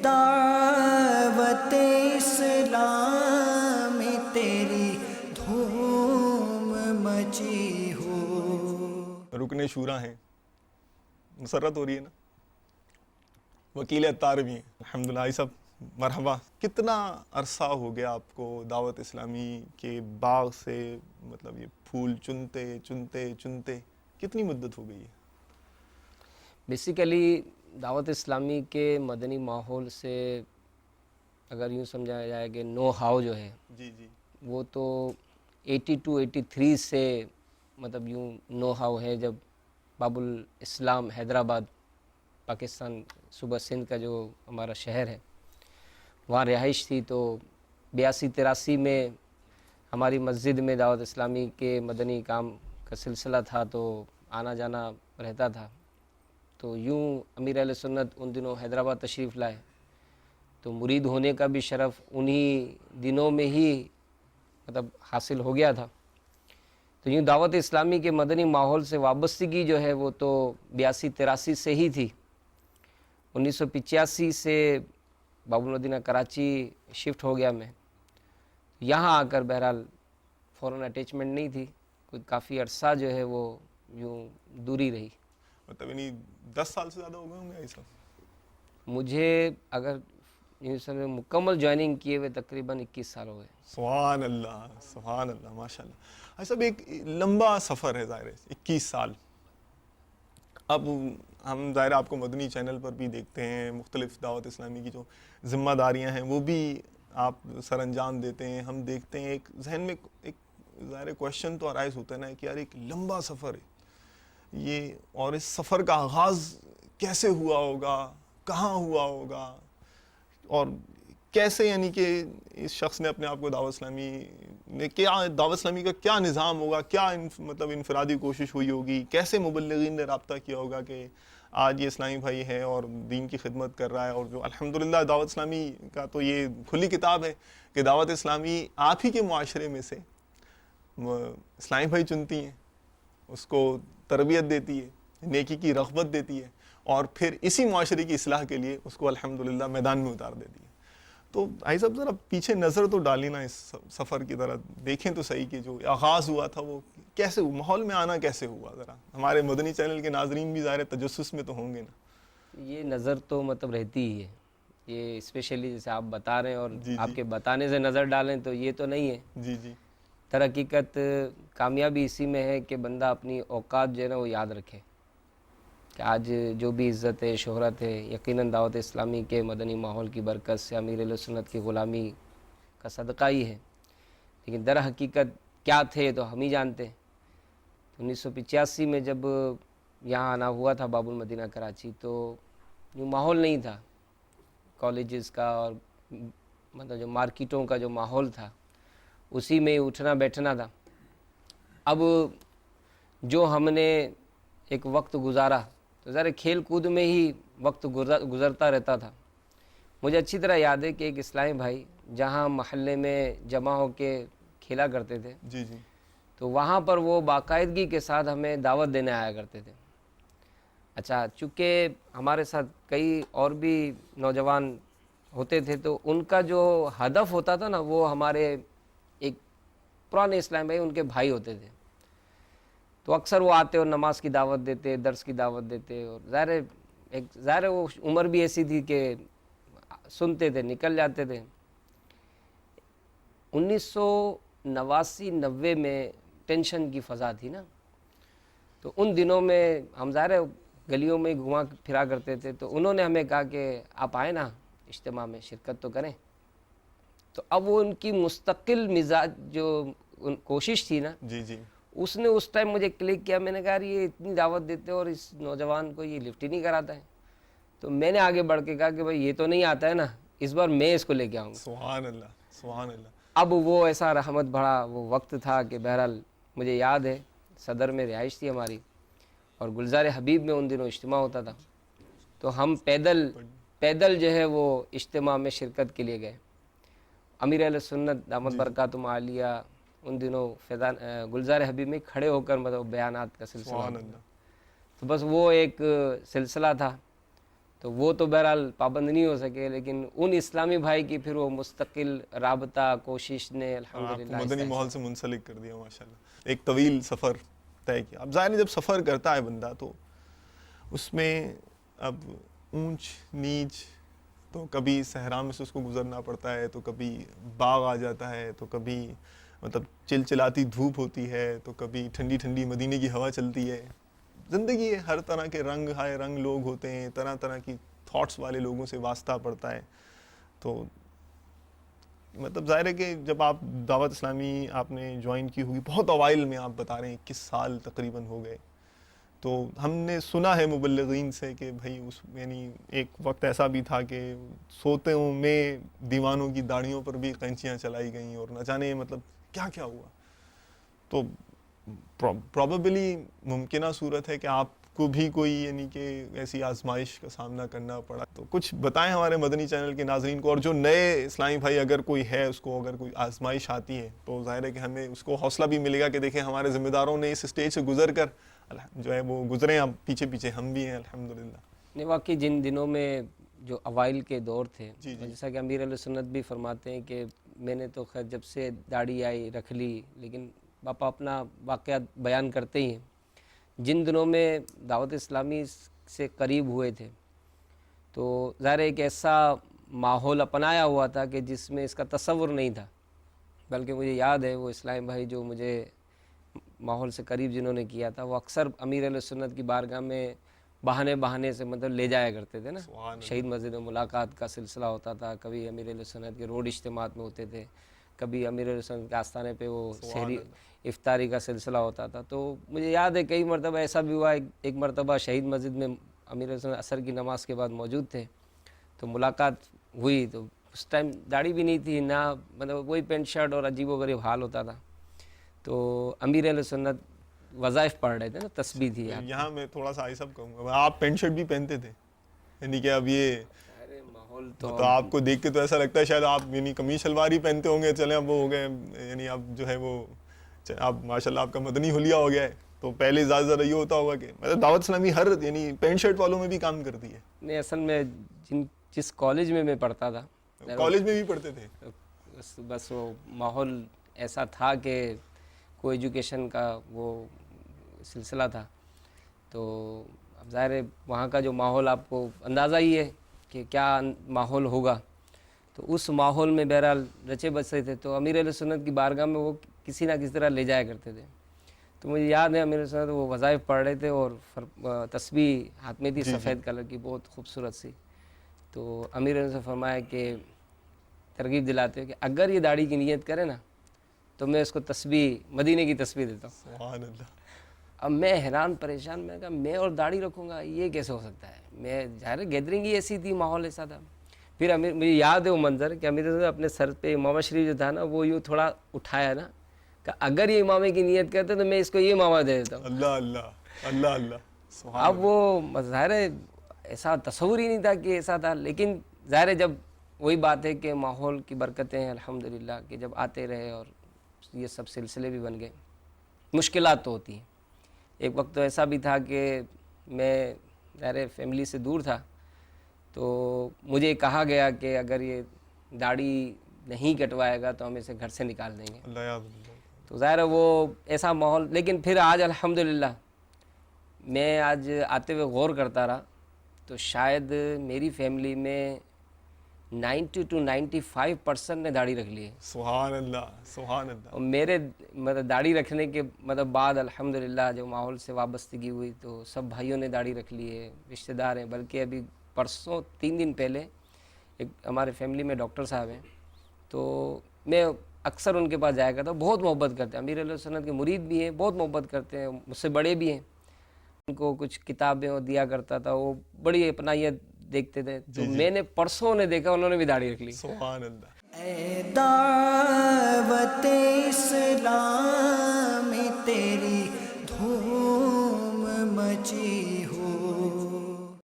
دعوت اسلام میں تیری دھوم مچی ہو. رکن شورا ہیں، مسرت ہو رہی ہے نا، وکیل اتار بھی ہیں الحمدللہ. یہ سب مرحبا. کتنا عرصہ ہو گیا آپ کو دعوت اسلامی کے باغ سے، مطلب یہ پھول چنتے چنتے چنتے کتنی مدت ہو گئی ہے؟ بیسیکلی دعوت اسلامی کے مدنی ماحول سے اگر یوں سمجھایا جائے کہ نو ہاؤ جو ہے جی جی وہ تو 82 83 سے مطلب یوں نو ہاؤ ہے، جب باب الاسلام حیدرآباد پاکستان صوبہ سندھ کا جو ہمارا شہر ہے وہاں رہائش تھی. تو 82 83 میں ہماری مسجد میں دعوت اسلامی کے مدنی کام کا سلسلہ تھا، تو آنا جانا رہتا تھا. تو یوں امیر اہل سنت ان دنوں حیدرآباد تشریف لائے، تو مرید ہونے کا بھی شرف انہی دنوں میں ہی مطلب حاصل ہو گیا تھا. تو یوں دعوت اسلامی کے مدنی ماحول سے وابستگی جو ہے وہ تو 82 83 سے ہی تھی. 1985 سے باب المدینہ کراچی شفٹ ہو گیا میں. یہاں آ کر بہرحال فوراً اٹیچمنٹ نہیں تھی، کوئی کافی عرصہ جو ہے وہ یوں دوری رہی. مطلب یعنی 10 سال سے زیادہ ہو گئے ہوں گے یہ سب؟ مجھے اگر یوں سمجھے مکمل جوائننگ کیے ہوئے تقریباً 21 سال ہو گئے. سبحان اللہ سبحان اللہ ماشاء اللہ. ایسا بھی ایک لمبا سفر ہے ظاہر ہے، 21 سال. اب ہم ظاہر آپ کو مدنی چینل پر بھی دیکھتے ہیں، مختلف دعوت اسلامی کی جو ذمہ داریاں ہیں وہ بھی آپ سر انجام دیتے ہیں. ہم دیکھتے ہیں ایک ذہن میں ایک ظاہر کویشچن تو ارائز ہوتا ہے نا کہ یار ایک لمبا سفر ہے یہ، اور اس سفر کا آغاز کیسے ہوا ہوگا، کہاں ہوا ہوگا، اور کیسے یعنی کہ اس شخص نے اپنے آپ کو دعوت اسلامی نے کیا، دعوت اسلامی کا کیا نظام ہوگا، کیا مطلب انفرادی کوشش ہوئی ہوگی، کیسے مبلغین نے رابطہ کیا ہوگا کہ آج یہ اسلامی بھائی ہے اور دین کی خدمت کر رہا ہے. اور جو الحمدللہ دعوت اسلامی کا تو یہ کھلی کتاب ہے کہ دعوت اسلامی آپ ہی کے معاشرے میں سے اسلامی بھائی چنتی ہیں، اس کو تربیت دیتی ہے، نیکی کی رغبت دیتی ہے، اور پھر اسی معاشرے کی اصلاح کے لیے اس کو الحمدللہ میدان میں اتار دیتی ہے. تو بھائی صاحب ذرا پیچھے نظر تو ڈالی نا اس سفر کی طرح، دیکھیں تو صحیح کہ جو آغاز ہوا تھا وہ کیسے ہوا، ماحول میں آنا کیسے ہوا. ذرا ہمارے مدنی چینل کے ناظرین بھی ظاہر تجسس میں تو ہوں گے نا. یہ نظر تو مطلب رہتی ہی ہے، یہ اسپیشلی جیسے آپ بتا رہے ہیں اور جی آپ جی کے بتانے سے نظر ڈالیں تو یہ تو نہیں ہے. جی جی در حقیقت کامیابی اسی میں ہے کہ بندہ اپنی اوقات جو ہے نا وہ یاد رکھے کہ آج جو بھی عزت ہے، شہرت ہے، یقیناً دعوت اسلامی کے مدنی ماحول کی برکت سے، امیر اہل سنت کی غلامی کا صدقہ ہی ہے. لیکن در حقیقت کیا تھے تو ہم ہی جانتے ہیں. 1985 میں جب یہاں آنا ہوا تھا باب المدینہ کراچی، تو جو ماحول نہیں تھا کالجز کا، اور مطلب جو مارکیٹوں کا جو ماحول تھا اسی میں اٹھنا بیٹھنا تھا. اب جو ہم نے ایک وقت گزارا تو ذرا کھیل کود میں ہی وقت گزرتا رہتا تھا. مجھے اچھی طرح یاد ہے کہ ایک اسلامی بھائی جہاں محلے میں جمع ہو کے کھیلا کرتے تھے، جی جی تو وہاں پر وہ باقاعدگی کے ساتھ ہمیں دعوت دینے آیا کرتے تھے. اچھا، چونکہ ہمارے ساتھ کئی اور بھی نوجوان ہوتے تھے تو ان کا جو ہدف ہوتا تھا نا وہ ہمارے ایک پرانے اسلام بھائی ان کے بھائی ہوتے تھے. تو اکثر وہ آتے اور نماز کی دعوت دیتے، درس کی دعوت دیتے، اور ظاہر ہے وہ عمر بھی ایسی تھی کہ سنتے تھے نکل جاتے تھے. 1989 90 میں ٹینشن کی فضا تھی نا، تو ان دنوں میں ہم ظاہر ہے گلیوں میں گھما پھرا کرتے تھے. تو انہوں نے ہمیں کہا کہ آپ آئیں نا اجتماع میں شرکت تو کریں. تو اب وہ ان کی مستقل مزاج جو کوشش تھی نا، جی جی اس نے اس ٹائم مجھے کلک کیا. میں نے کہا یہ اتنی دعوت دیتے اور اس نوجوان کو یہ لفٹ ہی نہیں کراتا ہے. تو میں نے آگے بڑھ کے کہا کہ بھائی یہ تو نہیں آتا ہے نا، اس بار میں اس کو لے کے آؤں گا. سبحان اللہ سبحان اللہ. اب وہ ایسا رحمت بھرا وہ وقت تھا کہ بہرحال مجھے یاد ہے صدر میں رہائش تھی ہماری، اور گلزار حبیب میں ان دنوں اجتماع ہوتا تھا. تو ہم پیدل جو ہے وہ اجتماع میں شرکت کے لیے گئے. امیر اہل سنت دامت جی جی برکاتہم عالیہ ان دنوں گلزار حبیب میں کھڑے ہو کر مطلب بیانات کا سلسلہ سبحان ہوتا تھا. اللہ. تو بس وہ ایک سلسلہ تھا. تو وہ تو بہرحال پابند نہیں ہو سکے، لیکن ان اسلامی بھائی کی پھر وہ مستقل رابطہ کوشش نے آپ کو الحمدللہ مدنی ماحول سے منسلک کر دیا ماشاءاللہ، ایک طویل سفر طے کیا. اب ظاہر ہے جب سفر کرتا ہے بندہ تو اس میں اب اونچ نیچ، تو کبھی صحرا میں سے اس کو گزرنا پڑتا ہے، تو کبھی باغ آ جاتا ہے، تو کبھی مطلب چلچلاتی دھوپ ہوتی ہے، تو کبھی ٹھنڈی ٹھنڈی مدینے کی ہوا چلتی ہے. زندگی ہے، ہر طرح کے رنگ ہائے رنگ لوگ ہوتے ہیں، طرح طرح کی تھاٹس والے لوگوں سے واسطہ پڑتا ہے. تو مطلب ظاہر ہے کہ جب آپ دعوت اسلامی آپ نے جوائن کی ہوگی بہت اوائل میں، آپ بتا رہے ہیں 21 سال تقریباً ہو گئے، تو ہم نے سنا ہے مبلغین سے کہ بھائی اس یعنی ایک وقت ایسا بھی تھا کہ سوتوں میں دیوانوں کی داڑھیوں پر بھی قینچیاں چلائی گئیں اور نہ جانے مطلب کیا کیا ہوا. تو پروبیبلی ممکنہ صورت ہے کہ آپ کو بھی کوئی یعنی کہ ایسی آزمائش کا سامنا کرنا پڑا. تو کچھ بتائیں ہمارے مدنی چینل کے ناظرین کو، اور جو نئے اسلامی بھائی اگر کوئی ہے اس کو اگر کوئی آزمائش آتی ہے تو ظاہر ہے کہ ہمیں اس کو حوصلہ بھی ملے گا کہ دیکھیں ہمارے ذمہ داروں نے اس اسٹیج سے گزر کر جو ہے وہ گزرے، اب پیچھے پیچھے ہم بھی ہیں الحمدللہ. نہیں، واقعی جن دنوں میں جو اوائل کے دور تھے، جی جی جیسا کہ امیر علیہ سنت بھی فرماتے ہیں کہ میں نے تو خیر جب سے داڑھی آئی رکھ لی، لیکن باپا اپنا واقعات بیان کرتے ہی ہیں. جن دنوں میں دعوت اسلامی سے قریب ہوئے تھے تو ظاہر ایک ایسا ماحول اپنایا ہوا تھا کہ جس میں اس کا تصور نہیں تھا. بلکہ مجھے یاد ہے وہ اسلامی بھائی جو مجھے ماحول سے قریب جنہوں نے کیا تھا، وہ اکثر امیر علیہ سنت کی بارگاہ میں بہانے سے مطلب لے جایا کرتے تھے نا. سبحان اللہ. شہید مسجد میں ملاقات کا سلسلہ ہوتا تھا، کبھی امیر علیہ سنت کے روڈ اجتماعات میں ہوتے تھے، کبھی امیر علیہ سنت کے آستانے پہ وہ سحری افطاری کا سلسلہ ہوتا تھا. تو مجھے یاد ہے کئی مرتبہ ایسا بھی ہوا، ایک مرتبہ شہید مسجد میں امیر علیہ سنت عصر کی نماز کے بعد موجود تھے، تو ملاقات ہوئی. تو اس ٹائم داڑھی بھی نہیں تھی، نہ مطلب وہی پینٹ شرٹ اور عجیب و غریب حال ہوتا تھا. تو امیر علیہ سنت وظائف پڑھ رہے تھے نا، تسبیح تھی. یہاں میں تھوڑا سا سب کہوں گا، آپ پینٹ شرٹ بھی پہنتے تھے یعنی کہ اب یہ ماحول تو آپ کو دیکھ کے تو ایسا لگتا ہے شاید آپ یعنی قمیص شلوار ہی پہنتے ہوں گے. چلیں اب وہ ہو گئے یعنی اب جو ہے وہ آپ ماشاءاللہ آپ کا مدنی حلیہ ہو گیا ہے. تو پہلے زیادہ یہ ہوتا ہوگا کہ مطلب دعوت اسلامی ہر یعنی پینٹ شرٹ والوں میں بھی کام کرتی ہے. نہیں، اصل میں جس کالج میں پڑھتا تھا، کالج میں بھی پڑھتے تھے، بس وہ ماحول ایسا تھا کہ کو ایجوکیشن کا وہ سلسلہ تھا. تو اب ظاہر ہے وہاں کا جو ماحول آپ کو اندازہ ہی ہے کہ کیا ماحول ہوگا. تو اس ماحول میں بہرحال رچے بسے تھے. تو امیر علیہ سنت کی بارگاہ میں وہ کسی نہ کسی طرح لے جایا کرتے تھے. تو مجھے یاد ہے امیر علیہ سنت وہ وظائف پڑھ رہے تھے اور تسبیح ہاتھ میں تھی سفید کلر کی، بہت خوبصورت سی. تو امیر علیہ سنت فرمایا کہ ترغیب دلاتے ہو کہ اگر یہ داڑھی کی نیت کرے نا تو میں اس کو تسبیح مدینے کی تسبیح دیتا ہوں. سبحان اللہ. اب میں حیران پریشان، میں کہا میں اور داڑھی رکھوں گا، یہ کیسے ہو سکتا ہے؟ میں ظاہر گیدرنگ ہی ایسی تھی، ماحول ایسا تھا. پھر مجھے یاد ہے وہ منظر کہ امیر نے اپنے سر پہ امامہ شریف جو تھا نا وہ یوں تھوڑا اٹھایا نا کہ اگر یہ امامے کی نیت کرتے تو میں اس کو یہ امامہ دے دیتا ہوں. اللہ اللہ اللہ اللہ. سبحان اب وہ ظاہر ہے ایسا تصور ہی نہیں تھا کہ ایسا تھا. لیکن ظاہر ہے جب وہی بات ہے کہ ماحول کی برکتیں ہیں الحمدللہ کہ جب آتے رہے اور یہ سب سلسلے بھی بن گئے. مشکلات تو ہوتی ہیں. ایک وقت تو ایسا بھی تھا کہ میں ظاہر فیملی سے دور تھا، تو مجھے کہا گیا کہ اگر یہ داڑھی نہیں کٹوائے گا تو ہم اسے گھر سے نکال دیں گے. اللہ یاد اللہ. تو ظاہر ہے وہ ایسا ماحول. لیکن پھر آج الحمدللہ میں آج آتے ہوئے غور کرتا رہا تو شاید میری فیملی میں 90 to 95% نے داڑھی رکھ لی ہے. سبحان اللہ سبحان اللہ. اور میرے مطلب داڑھی رکھنے کے مطلب بعد الحمدللہ جو ماحول سے وابستگی ہوئی تو سب بھائیوں نے داڑھی رکھ لی ہے، رشتہ دار ہیں. بلکہ ابھی پرسوں 3 دن پہلے ایک ہمارے فیملی میں ڈاکٹر صاحب ہیں، تو میں اکثر ان کے پاس جایا کرتا ہوں. بہت محبت کرتے ہیں، امیر علیہ سنت کے مرید بھی ہیں، بہت محبت کرتے ہیں، مجھ سے بڑے بھی ہیں. ان کو کچھ کتابیں اور دیا کرتا تھا، وہ بڑی اپنائیت دیکھتے تھے. تو میں نے پرسوں نے دیکھا انہوں نے بھی داڑھی رکھ لی. سبحان اللہ. اے دعوت اسلام میں تیری دھوم مچی